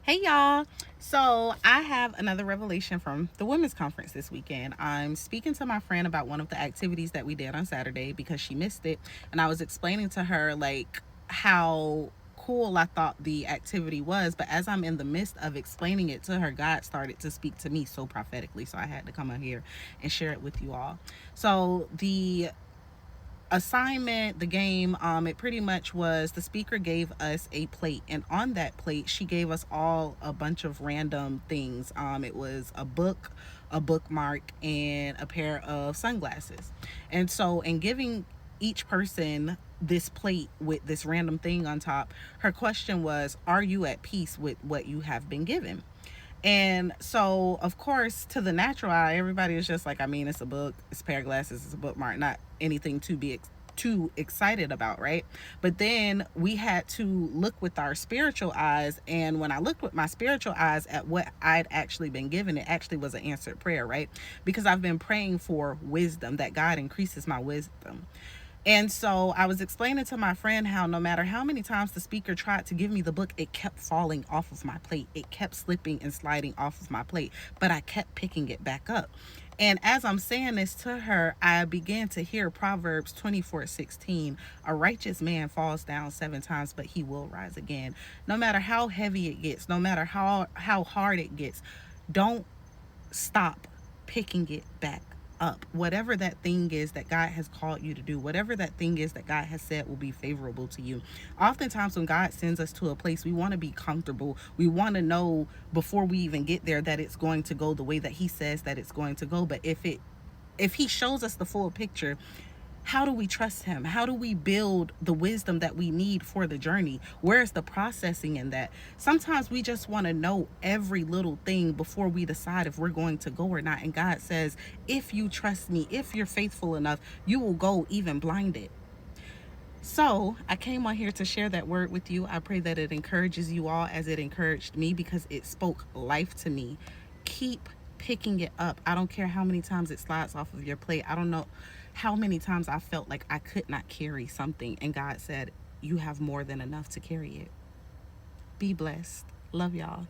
Hey y'all. So I have another revelation from the women's conference this weekend. I'm speaking to my friend about one of the activities that we did on Saturday because she missed it. And I was explaining to her like how cool I thought the activity was. But as I'm in the midst of explaining it to her, God started to speak to me so prophetically. So I had to come on here and share it with you all. So the assignment, the game, it pretty much was the speaker gave us a plate, and on that plate, she gave us all a bunch of random things. It was a book, a bookmark, and a pair of sunglasses. And so, in giving each person this plate with this random thing on top, her question was, are you at peace with what you have been given? And so, of course, to the natural eye, everybody is just like, I mean, it's a book, it's a pair of glasses, it's a bookmark, not anything to be too excited about, right? But then we had to look with our spiritual eyes. And when I looked with my spiritual eyes at what I'd actually been given, it actually was an answered prayer, right? Because I've been praying for wisdom, that God increases my wisdom. And so I was explaining to my friend how no matter how many times the speaker tried to give me the book, it kept falling off of my plate. It kept slipping and sliding off of my plate, but I kept picking it back up. And as I'm saying this to her, I began to hear Proverbs 24:16. A righteous man falls down 7 times, but he will rise again. No matter how heavy it gets, no matter how hard it gets, don't stop picking it back up. Whatever that thing is that God has called you to do, whatever that thing is that God has said will be favorable to you. Oftentimes, when God sends us to a place, we want to be comfortable. We want to know before we even get there that it's going to go the way that He says that it's going to go. But if He shows us the full picture, how do we trust Him? How do we build the wisdom that we need for the journey? Where's the processing in that? Sometimes we just want to know every little thing before we decide if we're going to go or not. And God says, if you trust me, if you're faithful enough, you will go even blinded. So I came on here to share that word with you. I pray that it encourages you all as it encouraged me, because it spoke life to me. Keep picking it up. I don't care how many times it slides off of your plate. I don't know how many times I felt like I could not carry something, and God said, you have more than enough to carry it. Be blessed. Love y'all.